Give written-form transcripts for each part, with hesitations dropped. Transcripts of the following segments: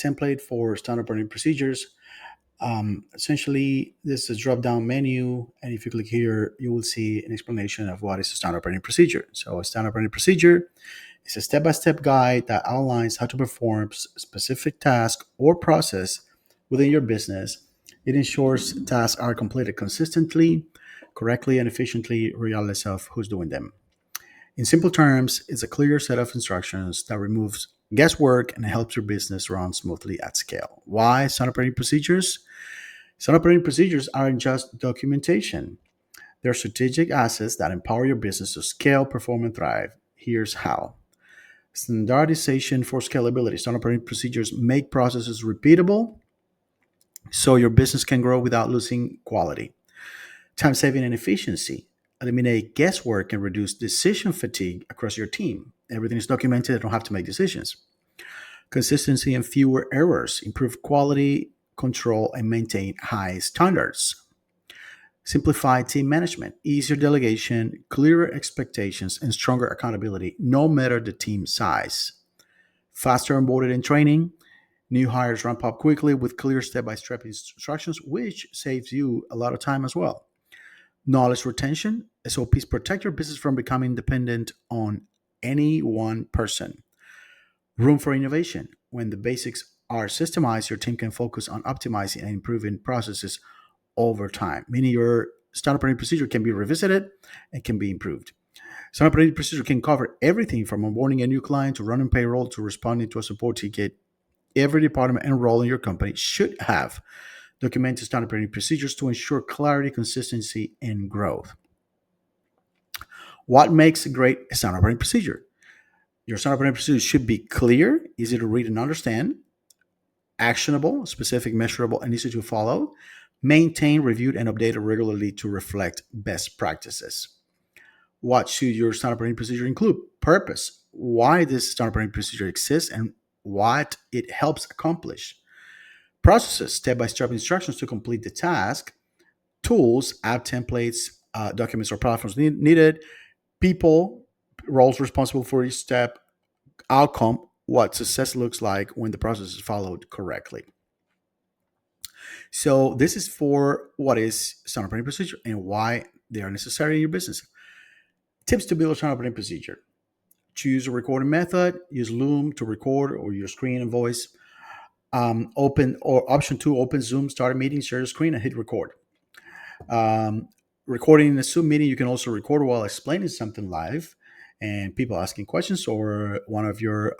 template for standard operating procedures. Essentially, this is a drop-down menu, and if you click here, you will see an explanation of what is a standard operating procedure. So a standard operating procedure is a step-by-step guide that outlines how to perform specific task or process within your business. It ensures tasks are completed consistently, correctly, and efficiently, regardless of who's doing them. In simple terms, it's a clear set of instructions that removes guesswork and helps your business run smoothly at scale. Why standard operating procedures? Standard operating procedures aren't just documentation. They're strategic assets that empower your business to scale, perform, and thrive. Here's how. Standardization for scalability. Standard operating procedures make processes repeatable so your business can grow without losing quality. Time saving and efficiency. Eliminate guesswork and reduce decision fatigue across your team. Everything is documented, they don't have to make decisions. Consistency and fewer errors. Improve quality control and maintain high standards. Simplify team management, easier delegation, clearer expectations, and stronger accountability, no matter the team size. Faster onboarding and training. New hires ramp up quickly with clear step-by-step instructions, which saves you a lot of time as well. Knowledge retention. SOPs protect your business from becoming dependent on any one person. Room for innovation. When the basics are systemized, your team can focus on optimizing and improving processes over time, meaning your standard operating procedure can be revisited and can be improved. Standard operating procedure can cover everything from onboarding a new client to running payroll to responding to a support ticket. Every department and role in your company should have documented standard operating procedures to ensure clarity, consistency, and growth. What makes a great standard operating procedure? Your standard operating procedure should be clear, easy to read and understand, actionable, specific, measurable, and easy to follow, maintained, reviewed, and updated regularly to reflect best practices. What should your standard operating procedure include? Purpose, why this standard operating procedure exists and what it helps accomplish. Processes, step-by-step instructions to complete the task. Tools, app templates, documents or platforms needed. People, roles responsible for each step. Outcome, what success looks like when the process is followed correctly. So this is for what is standard operating procedure and why they are necessary in your business. Tips to build a standard operating procedure. Choose a recording method. Use Loom to record or your screen and voice. Open or option 2, open Zoom, start a meeting, share your screen, and hit record. Recording in a Zoom meeting, you can also record while explaining something live and people asking questions or one of your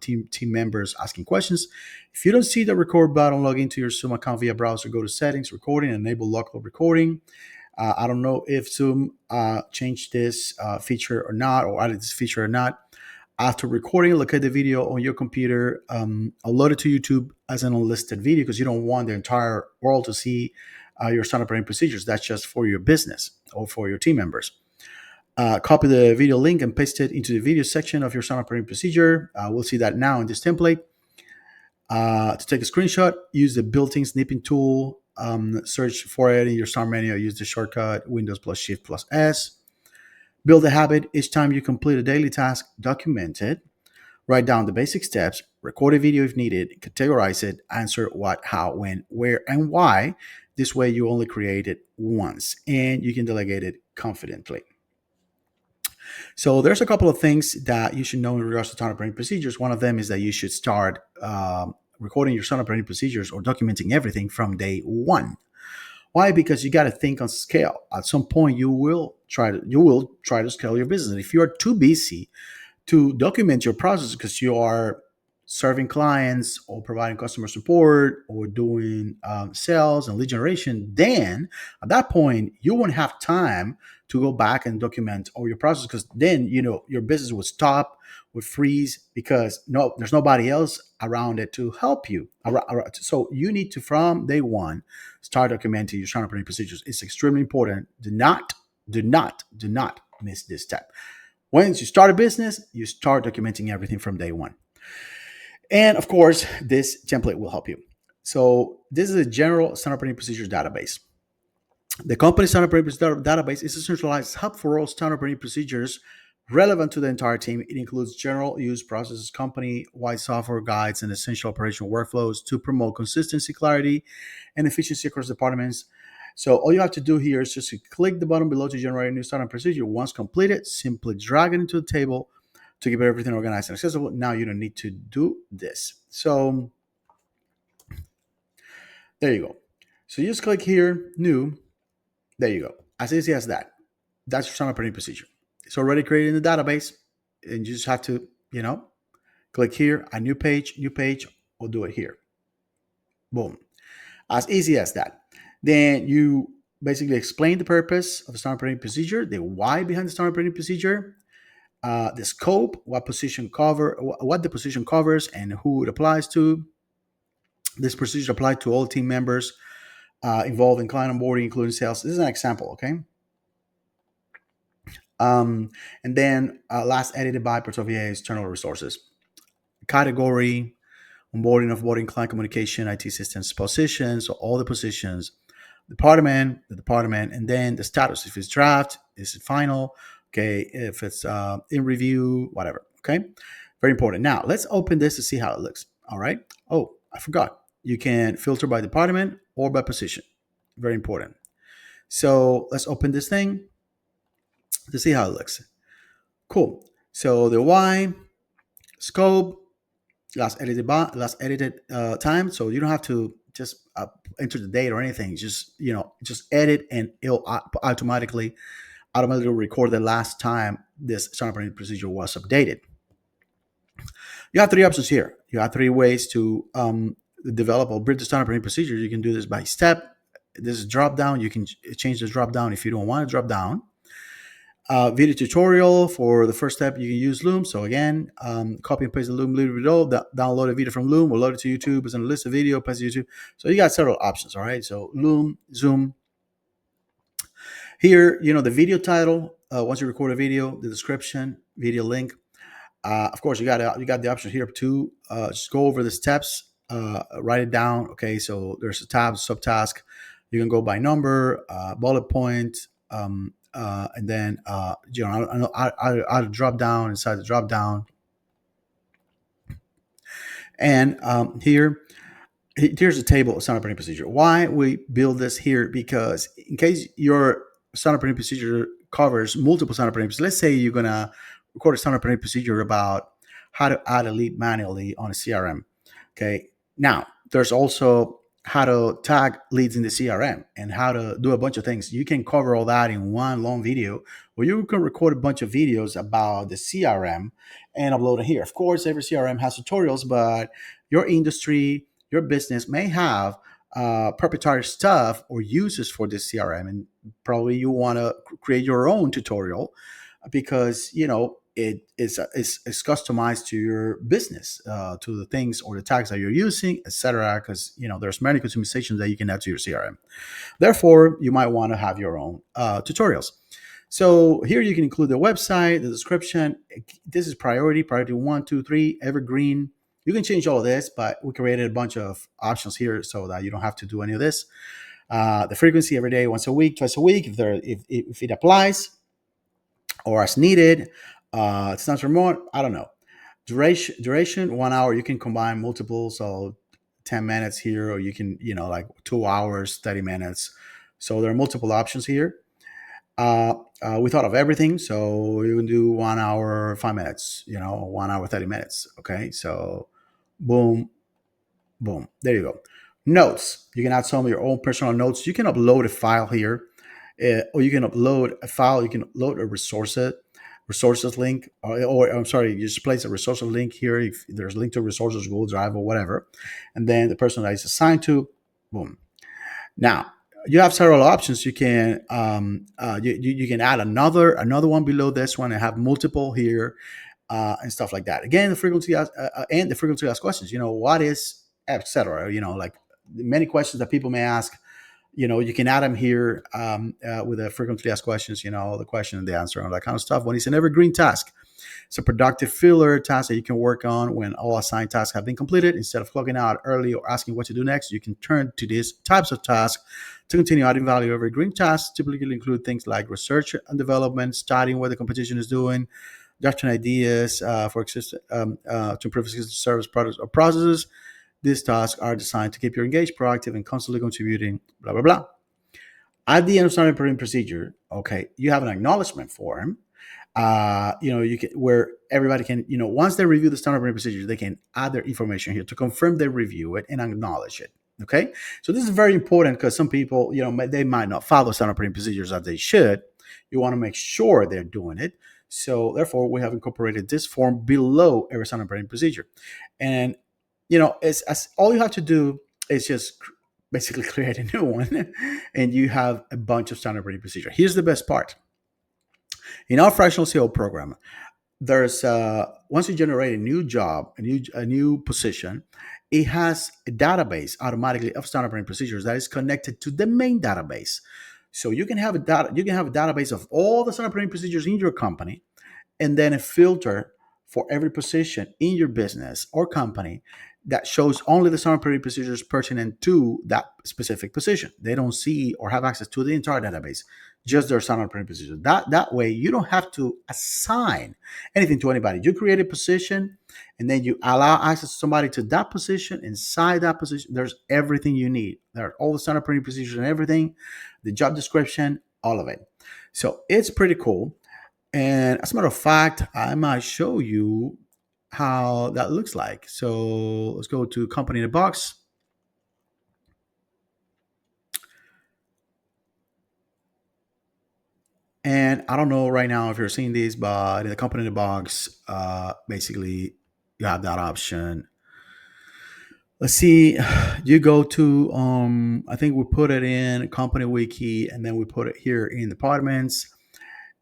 team members asking questions. If you don't see the record button, log into your Zoom account via browser, go to settings, recording, enable local recording. I don't know if Zoom changed this feature or not, or added this feature or not. After recording, look at the video on your computer, upload it to YouTube as an unlisted video because you don't want the entire world to see your standard operating procedures. That's just for your business or for your team members. Copy the video link and paste it into the video section of your standard operating procedure. We'll see that now in this template. To take a screenshot, use the built-in snipping tool. Search for it in your start menu. Use the shortcut Windows plus Shift plus S. Build a habit. Each time you complete a daily task, document it. Write down the basic steps. Record a video if needed. Categorize it. Answer what, how, when, where, and why. This way you only create it once and you can delegate it confidently. So there's a couple of things that you should know in regards to standard operating procedures. One of them is that you should start recording your standard operating procedures or documenting everything from day one. Why? Because you got to think on scale. At some point, you will try to scale your business. And if you are too busy to document your process because you are serving clients or providing customer support or doing sales and lead generation, then at that point, you won't have time to go back and document all your process because then, your business would stop, would freeze because there's nobody else around it to help you. So you need to, from day one, start documenting your standard operating procedures. It's extremely important. Do not miss this step. Once you start a business, you start documenting everything from day one. And of course, this template will help you. So this is a general standard operating procedures database. The company standard operating procedures database is a centralized hub for all standard operating procedures relevant to the entire team. It includes general use processes, company-wide software guides, and essential operational workflows to promote consistency, clarity, and efficiency across departments. So all you have to do here is just to click the button below to generate a new startup procedure. Once completed, simply drag it into the table to keep everything organized and accessible. Now you don't need to do this. So there you go. So you just click here, new. There you go. As easy as that. That's your standard operating procedure. It's already created in the database, and you just have to, click here, a new page, we'll do it here. Boom. As easy as that. Then you basically explain the purpose of the standard operating procedure, the why behind the standard operating procedure, the scope, what the position covers, and who it applies to. This procedure applied to all team members involved in client onboarding, including sales. This is an example, okay? And then last edited by Portfolio external resources. Category, onboarding, offboarding, client communication, IT systems, positions, so all the positions, the department, and then the status. If it's draft, is it final? Okay, if it's in review, whatever. Okay, very important. Now let's open this to see how it looks. All right. Oh, I forgot. You can filter by department or by position. Very important. So let's open this thing to see how it looks. Cool. So the why, scope, last edited time. So you don't have to just enter the date or anything. Just edit, and it'll automatically record the last time this standard operating procedure was updated. You have three options here. You have three ways to develop or build the standard operating procedure. You can do this by step. This is drop down. You can change this drop down if you don't want to drop down. Video tutorial for the first step. You can use Loom. So again, copy and paste the Loom video, download a video from Loom, or load it to YouTube. It's on a list of video, paste to YouTube. So you got several options. All right. So Loom, Zoom. Here, the video title. Once you record a video, the description, video link. Of course, you got the option here to just go over the steps, write it down. Okay, so there's a tab, subtask. You can go by number, bullet point, and then I'll drop down inside the drop down. And here's a table of standard operating procedure. Why we build this here? Because in case your standard operating procedure covers multiple standard operating procedures, let's say you're gonna record a standard operating procedure about how to add a lead manually on a CRM. Okay. Now, there's also how to tag leads in the CRM and how to do a bunch of things. You can cover all that in one long video, or you can record a bunch of videos about the CRM and upload it here. Of course, every CRM has tutorials, but your industry, your business may have proprietary stuff or uses for this CRM, and probably you want to create your own tutorial because it's customized to your business, to the things or the tags that you're using, etc. Because there's many customizations that you can add to your CRM. Therefore, you might want to have your own tutorials. So here you can include the website, the description. This is priority 1, 2, 3, evergreen. You can change all of this, but we created a bunch of options here so that you don't have to do any of this. The frequency, every day, once a week, twice a week, if it applies, or as needed. It's not remote. I don't know. Duration 1 hour. You can combine multiple, so 10 minutes here, or you can like 2 hours, 30 minutes. So there are multiple options here. We thought of everything, so you can do 1 hour, 5 minutes. 1 hour, 30 minutes. Okay, so boom, boom. There you go. Notes. You can add some of your own personal notes. You can upload a file here, or you can upload a file. You can upload a resources link, or I'm sorry, you just place a resources link here. If there's a link to resources, Google Drive or whatever, and then the person that is assigned to, boom. Now you have several options. You can you can add another one below this one and have multiple here and stuff like that. Again, the frequency asked questions. What is, etc. Like many questions that people may ask. You can add them here with the frequently asked questions, the question and the answer and all that kind of stuff. When it's an evergreen task, it's a productive filler task that you can work on when all assigned tasks have been completed. Instead of clocking out early or asking what to do next, you can turn to these types of tasks to continue adding value. Evergreen tasks typically include things like research and development, studying what the competition is doing, drafting ideas to improve existing service, products, or processes. These tasks are designed to keep you engaged, proactive, and constantly contributing. Blah blah blah. At the end of standard operating procedure, okay, you have an acknowledgement form. You can where everybody can, once they review the standard operating procedure, they can add their information here to confirm they review it and acknowledge it. Okay, so this is very important because some people, they might not follow standard operating procedures as they should. You want to make sure they're doing it. So therefore, we have incorporated this form below every standard operating procedure, and it's as all you have to do is just basically create a new one, and you have a bunch of standard operating procedure. Here's the best part: in our fractional CO program, there's once you generate a new job, a new position, it has a database automatically of standard operating procedures that is connected to the main database. So you can have a database of all the standard operating procedures in your company, and then a filter for every position in your business or company that shows only the standard operating procedures pertinent to that specific position. They don't see or have access to the entire database, just their standard operating procedures. That way, you don't have to assign anything to anybody. You create a position, and then you allow access to somebody to that position. Inside that position, there's everything you need. There are all the standard operating procedures and everything, the job description, all of it. So it's pretty cool. And as a matter of fact, I might show you how that looks like. So let's go to company in a box. And I don't know right now if you're seeing this, but in the company in the box, basically you have that option. Let's see, you go to, I think we put it in company wiki, and then we put it here in departments.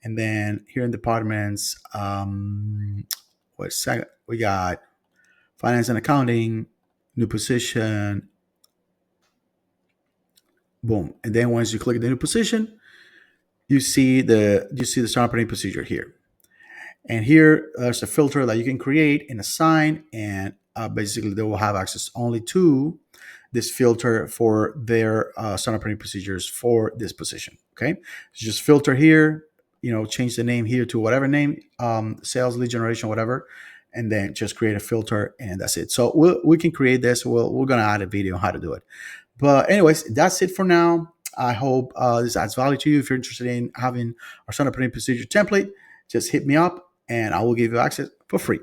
And then here in departments, we got finance and accounting, new position, boom. And then once you click the new position, you see the standard operating procedure here. And here there's a filter that you can create and assign, and basically they will have access only to this filter for their standard operating procedures for this position. Okay, so just filter here, change the name here to whatever name, sales, lead generation, whatever, and then just create a filter, and that's it. So we can create this. We're gonna add a video on how to do it. But anyways, that's it for now. I hope this adds value to you. If you're interested in having our standard operating procedure template, just hit me up and I will give you access for free.